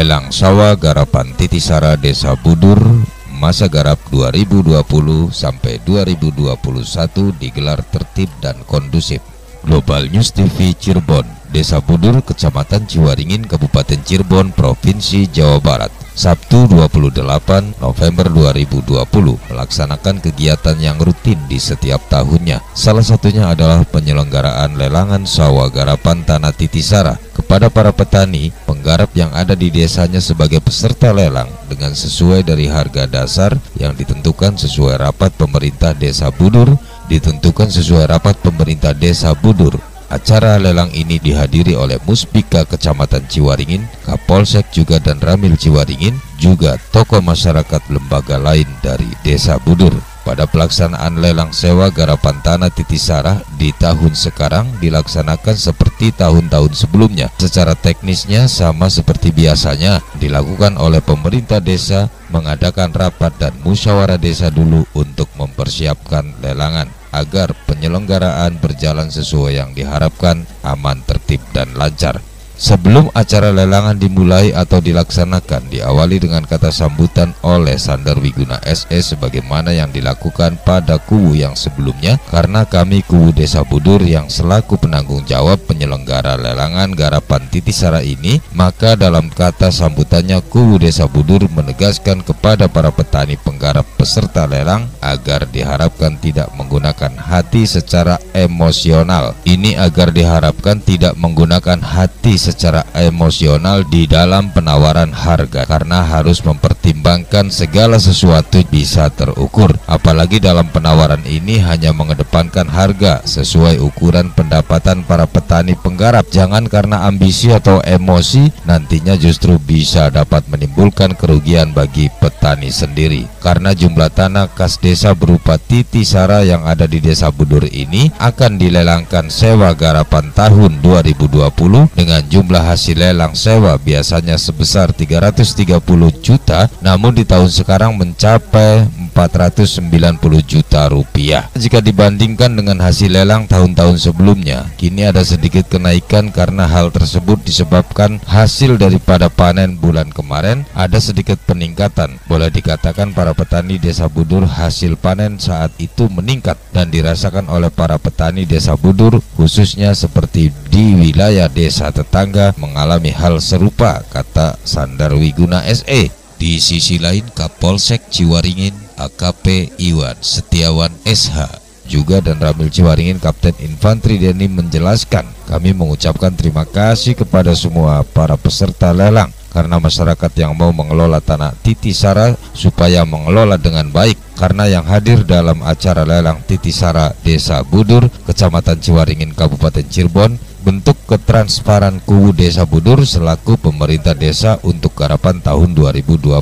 Lelang sawah garapan Titisara Desa Budur masa garap 2020 sampai 2021 digelar tertib dan kondusif. Global News TV Cirebon, Desa Budur, Kecamatan Ciwaringin, Kabupaten Cirebon, Provinsi Jawa Barat, Sabtu 28 November 2020 melaksanakan kegiatan yang rutin di setiap tahunnya. Salah satunya adalah penyelenggaraan lelangan sawah garapan tanah Titisara kepada para petani penggarap yang ada di desanya sebagai peserta lelang dengan sesuai dari harga dasar yang ditentukan sesuai rapat pemerintah Desa Budur. Acara lelang ini dihadiri oleh Muspika Kecamatan Ciwaringin, Kapolsek juga dan Ramil Ciwaringin, juga tokoh masyarakat lembaga lain dari Desa Budur. Pada pelaksanaan lelang sewa garapan tanah Titisara di tahun sekarang dilaksanakan seperti tahun-tahun sebelumnya. Secara teknisnya sama seperti biasanya dilakukan oleh pemerintah desa, mengadakan rapat dan musyawarah desa dulu untuk mempersiapkan lelangan agar penyelenggaraan berjalan sesuai yang diharapkan, aman, tertib, dan lancar. Sebelum acara lelangan dimulai atau dilaksanakan, diawali dengan kata sambutan oleh Sandar Wiguna SE sebagaimana yang dilakukan pada kuwu yang sebelumnya, karena kami kuwu Desa Budur yang selaku penanggung jawab penyelenggara lelangan garapan Titisara ini, maka dalam kata sambutannya kuwu Desa Budur menegaskan kepada para petani penggarap peserta lelang agar diharapkan tidak menggunakan hati secara emosional. Ini agar diharapkan tidak menggunakan hati secara emosional di dalam penawaran harga, karena harus mempertimbangkan segala sesuatu bisa terukur. Apalagi dalam penawaran ini hanya mengedepankan harga sesuai ukuran pendapatan para petani penggarap. Jangan karena ambisi atau emosi nantinya justru bisa dapat menimbulkan kerugian bagi petani sendiri. Karena jumlah tanah kas desa berupa Titisara yang ada di Desa Budur ini akan dilelangkan sewa garapan tahun 2020 dengan jumlah hasil lelang sewa biasanya sebesar 330 juta, namun di tahun sekarang mencapai 490 juta rupiah. Jika dibandingkan dengan hasil lelang tahun-tahun sebelumnya, kini ada sedikit kenaikan karena hal tersebut disebabkan hasil daripada panen bulan kemarin ada sedikit peningkatan. Boleh dikatakan para petani Desa Budur hasil panen saat itu meningkat dan dirasakan oleh para petani Desa Budur khususnya seperti di wilayah desa tetangga mengalami hal serupa, kata Sandar Wiguna SE. Di sisi lain, Kapolsek Ciwaringin AKP Iwan Setiawan SH juga dan Ramil Ciwaringin Kapten Infantri Denny menjelaskan, kami mengucapkan terima kasih kepada semua para peserta lelang karena masyarakat yang mau mengelola tanah Titisara supaya mengelola dengan baik, karena yang hadir dalam acara lelang Titisara Desa Budur, Kecamatan Ciwaringin, Kabupaten Cirebon, bentuk ketransparan kuwu Desa Budur selaku pemerintah desa untuk garapan tahun 2021.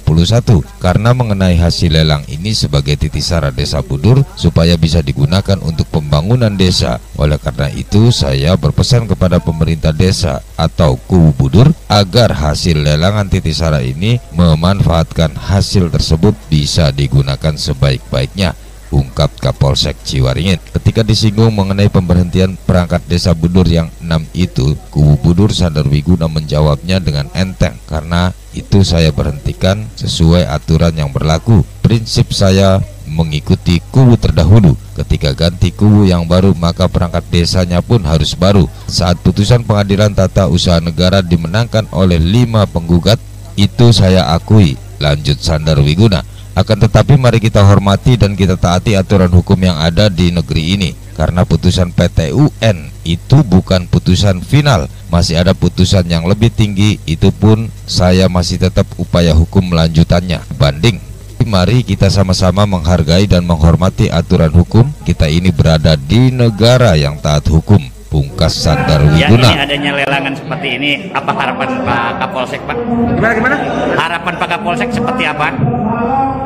Karena mengenai hasil lelang ini sebagai Titisara Desa Budur supaya bisa digunakan untuk pembangunan desa. Oleh karena itu saya berpesan kepada pemerintah desa atau kuwu Budur agar hasil lelangan Titisara ini memanfaatkan hasil tersebut bisa digunakan sebaik-baiknya, ungkap Kapolsek Ciwaringin. Ketika disinggung mengenai pemberhentian perangkat Desa Budur yang 6 itu, kubu Budur Sandar Wiguna menjawabnya dengan enteng, karena itu saya berhentikan sesuai aturan yang berlaku. Prinsip saya mengikuti kubu terdahulu. Ketika ganti kubu yang baru maka perangkat desanya pun harus baru. Saat putusan pengadilan tata usaha negara dimenangkan oleh 5 penggugat, itu saya akui, lanjut Sandar Wiguna. Akan tetapi mari kita hormati dan kita taati aturan hukum yang ada di negeri ini, karena putusan PT UN itu bukan putusan final, masih ada putusan yang lebih tinggi, itu pun saya masih tetap upaya hukum melanjutannya, banding. Mari kita sama-sama menghargai dan menghormati aturan hukum. Kita ini berada di negara yang taat hukum, pungkas Sandar Wiguna. Ya, ini adanya lelangan seperti ini, apa harapan Pak Kapolsek, Pak? Gimana? Harapan Pak Kapolsek seperti apa?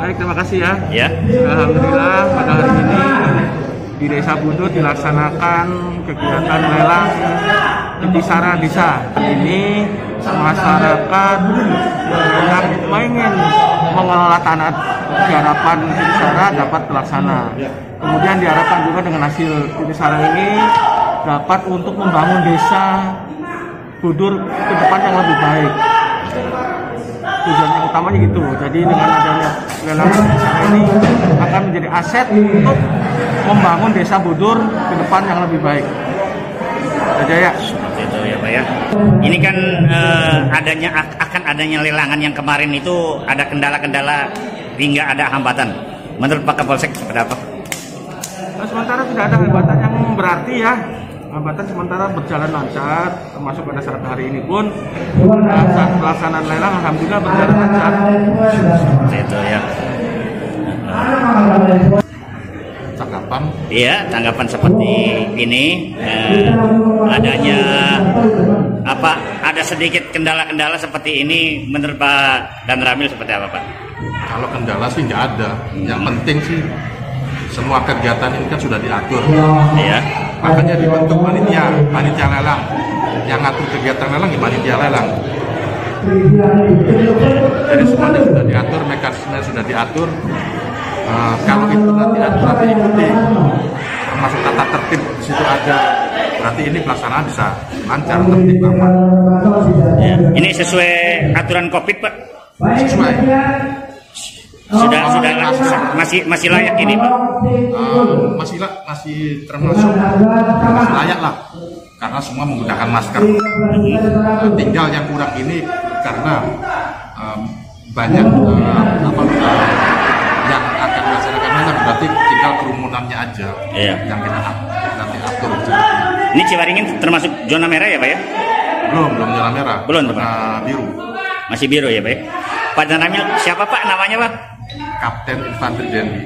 Baik, terima kasih ya. Ya. Alhamdulillah pada hari ini di Desa Budur dilaksanakan kegiatan lelang Titisara Desa. Ini masyarakat yang ingin mengelola tanah garapan Titisara dapat terlaksana. Kemudian diharapkan juga dengan hasil Titisara ini dapat untuk membangun desa Budur ke depan yang lebih baik. tujuannya utamanya gitu. Jadi dengan adanya lelang Kisara ini akan menjadi aset untuk membangun Desa Budur ke depan yang lebih baik. Aja ya. Seperti itu ya Pak ya. Ini kan akan adanya lelangan yang kemarin itu ada kendala-kendala hingga ada hambatan. Menurut Pak Kapolsek seperti apa? Nah, sementara tidak ada hambatan yang berarti ya. Hambatan sementara berjalan lancar, termasuk pada saat hari ini pun saat pelaksanaan lelang alhamdulillah berjalan lancar. Seperti itu ya. Tanggapan? Iya, tanggapan seperti ini adanya ada sedikit kendala-kendala seperti ini menurut Pak Dan Ramil seperti apa Pak? Kalau kendala sih nggak ada. Yang penting sih semua kegiatan ini kan sudah diatur. Iya. Makanya dibentuk panitia lelang. Yang ngatur kegiatan lelang ya panitia lelang. Jadi semuanya sudah diatur, mekanisme sudah diatur. Kalau itu nanti aturan diikuti, termasuk tata tertib di situ ada, berarti ini pelaksanaan bisa lancar, tertib, aman. Ya. Ini sesuai aturan COVID Pak? Sesuai. Sudah masih layak ini Pak? Masih termasuk masih layak lah, karena semua menggunakan masker. Tinggal yang kurang ini karena banyak yang akan melaksanakan lelang, berarti tinggal kerumunannya aja. Iya. Yang kita nanti atur. Ini Ciwaringin termasuk zona merah ya Pak ya? Belum zona merah. Belum Pak? Biru. Masih biru ya Pak ya? Pak Dan Ramil siapa Pak namanya Pak? Kapten Infanteri Dendi.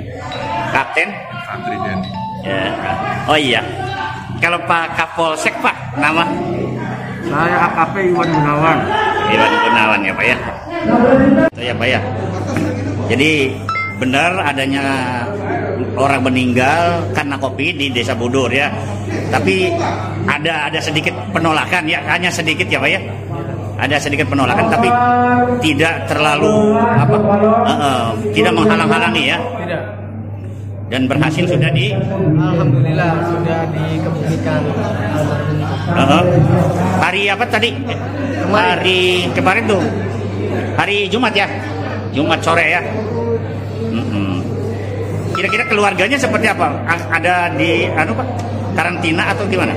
Kapten? Infanteri Dendi. Ya. Oh iya. Kalau Pak Kapolsek Pak nama? Saya AKP Iwan Gunawan. Iwan Gunawan ya Pak ya? Itu ya Pak ya? Jadi benar adanya orang meninggal karena COVID di Desa Budur ya. Tapi ada sedikit penolakan ya, hanya sedikit ya Pak ya. Ada sedikit penolakan tapi tidak terlalu tidak menghalang-halangi ya. Tidak. Dan berhasil sudah Alhamdulillah sudah dikebumikan almarhum. Hari apa tadi? Hari kemarin tuh. Hari Jumat ya. Jumat sore ya. Kira-kira keluarganya seperti apa? Ada di Pak? Karantina atau gimana?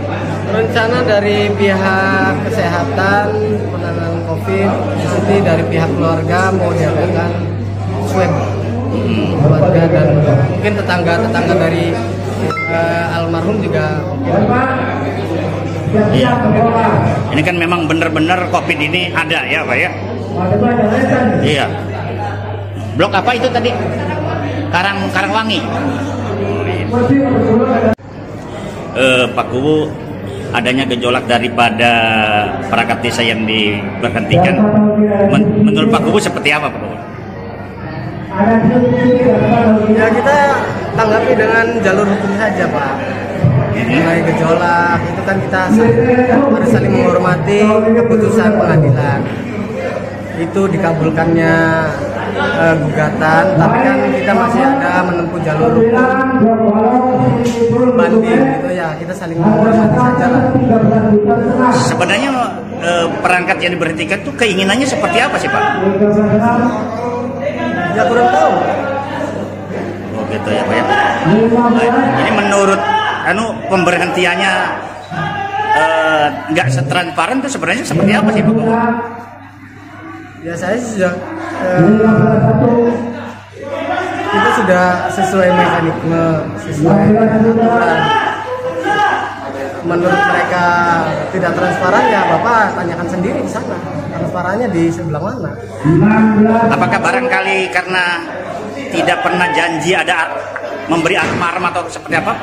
Rencana dari pihak kesehatan penanganan COVID, nanti dari pihak keluarga mau diadakan swab keluarga dan mungkin tetangga-tetangga dari almarhum juga. Iya. Ini kan memang benar-benar COVID ini ada ya Pak ya? Iya. Blok apa itu tadi? Karangwangi. Pak Kubu, adanya gejolak daripada perangkat desa yang diberhentikan. Menurut Pak Kubu seperti apa Pak Kubu? Ya kita tanggapi dengan jalur hukum saja Pak. Mengenai gejolak itu kan kita harus saling menghormati keputusan pengadilan. Itu dikabulkannya gugatan, tapi kan kita masih ada menempuh jalur banding gitu ya, kita saling menghormati saja lah. Sebenarnya perangkat yang diberhentikan itu keinginannya seperti apa sih Pak? Ya kurang tahu. Oh gitu ya Pak ya. Ini menurut pemberhentiannya nggak setransparan itu sebenarnya seperti apa sih Pak? Ya saya sudah kita sudah sesuai mekanisme, sesuai aturan. Menurut mereka tidak transparan ya Bapak tanyakan sendiri di sana. Transparannya di sebelah mana? Apakah barangkali karena tidak pernah janji ada memberi alarm atau seperti apa?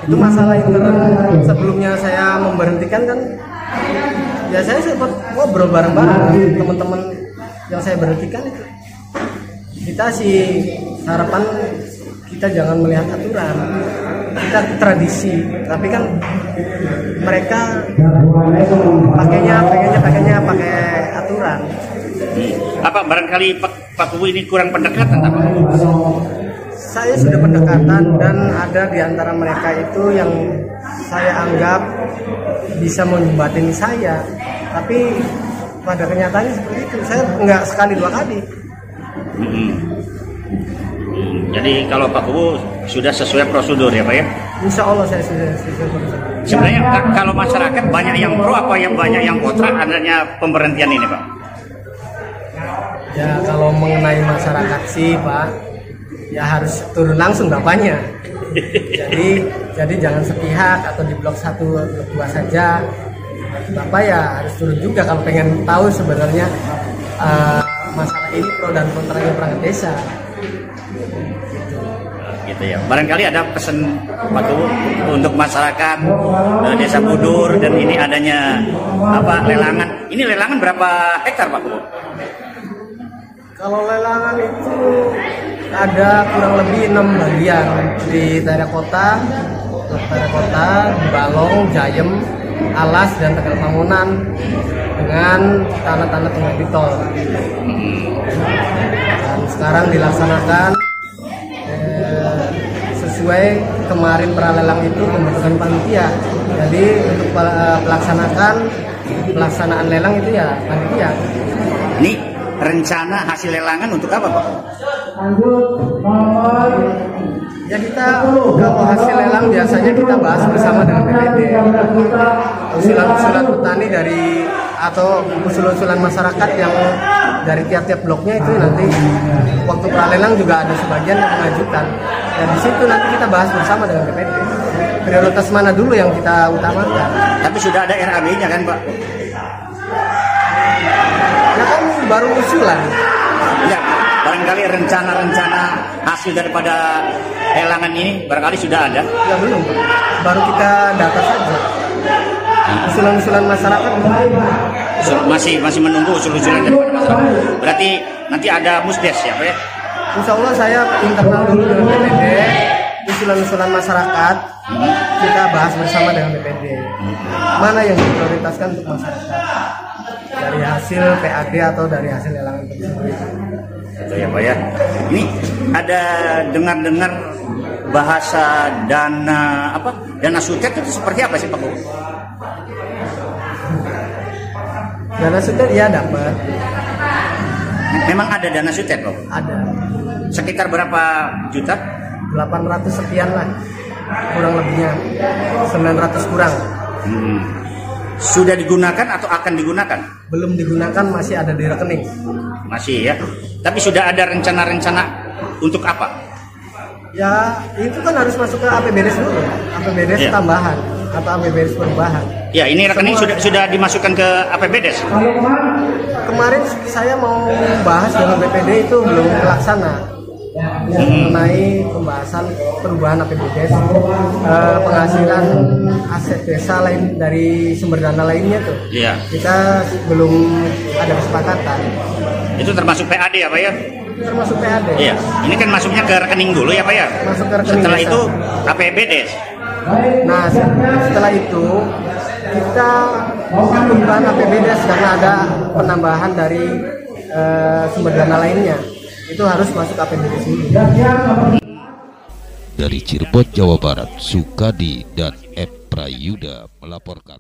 Itu masalah internal. Sebelumnya saya memberhentikan kan, ya saya sempat ngobrol bareng-bareng teman-teman yang saya berhentikan itu. Kita sih harapan kita jangan melihat aturan, kita tradisi, tapi kan mereka pakainya pakai aturan. Apa barangkali Pak Kubu ini kurang pendekatan apa? Saya sudah pendekatan dan ada di antara mereka itu yang saya anggap bisa menjembatani saya, tapi pada kenyataannya seperti itu. Saya nggak sekali 2 kali. Jadi kalau Pak Kubu sudah sesuai prosedur ya Pak ya? Insya Allah saya sudah sesuai prosedur. Sebenarnya kalau masyarakat banyak yang pro apa yang banyak yang kontra adanya pemberhentian ini Pak? Ya kalau mengenai masyarakat sih Pak, ya harus turun langsung bapaknya. Jadi jangan sepihak atau di blok 1, blok 2 saja. Bapak ya harus turun juga kalau pengen tahu sebenarnya masalah ini pro dan kontranya perangkat desa. Gitu ya. Barangkali ada pesan Pak Kubu untuk masyarakat Desa Budur dan ini adanya lelangan. Ini lelangan berapa hektar Pak Kubu? Kalau lelangan itu ada kurang lebih 6 bagian di daerah kota, di Balong, Jayem, Alas dan Tegal Pamunan dengan tanah-tanah tengah di tol. Dan sekarang dilaksanakan sesuai kemarin pralelang itu pembentukan panitia. Jadi untuk pelaksanaan lelang itu ya panitia. Ini rencana hasil lelangan untuk apa Pak? Ya kita kalau hasil lelang biasanya kita bahas bersama dengan BPD. Usulan-usulan petani dari atau usulan-usulan masyarakat yang dari tiap-tiap bloknya itu nanti waktu pralelang juga ada sebagian yang mengajukan. Dan di situ nanti kita bahas bersama dengan BPD. Prioritas mana dulu yang kita utamakan? Tapi sudah ada RAB-nya kan Pak? Ya kan baru usulan. Ya, barangkali rencana-rencana hasil daripada lelangan ini barangkali sudah ada. Ya belum Pak. Baru kita data saja. Usulan-usulan masyarakat masih menunggu usul-usulan daripada masyarakat. Berarti nanti ada musdes ya Pak ya? Insya Allah saya internal dulu dengan BPD. Usulan-usulan masyarakat kita bahas bersama dengan BPD. Mana yang diprioritaskan untuk masyarakat? Dari hasil PAD atau dari hasil lelangan tersebut. Itu ya Pak ya. Ini ada dengar-dengar bahasa dana sutet itu seperti apa sih Pak Bu? Dana sutet ya dapat. Memang ada dana sutet Pak? Ada. Sekitar berapa juta? 800 sekian lah. Kurang lebihnya. 900 kurang. Sudah digunakan atau akan digunakan? Belum digunakan, masih ada di rekening. Masih ya. Tapi sudah ada rencana-rencana untuk apa? Ya, itu kan harus masuk ke APBDes dulu. APBDes Ya. tambahan atau APBDes perubahan. Ya, ini rekening sudah dimasukkan ke APBDes. Kemarin saya mau bahas dengan BPD itu belum terlaksana. Mengenai pembahasan perubahan APBDes, penghasilan aset desa lain dari sumber dana lainnya tuh. Iya. Kita belum ada kesepakatan. Itu termasuk PAD ya Pak ya? Termasuk PAD. Iya. Ini kan masuknya ke rekening dulu ya Pak ya? Masuk ke rekening Setelah desa. itu APBDes. Nah, setelah itu kita perubahan APBDes karena ada penambahan dari sumber dana lainnya. Itu harus masuk APBDes dulu. Dari Cirebon, Jawa Barat, Sukadi dan M. Prayuda melaporkan.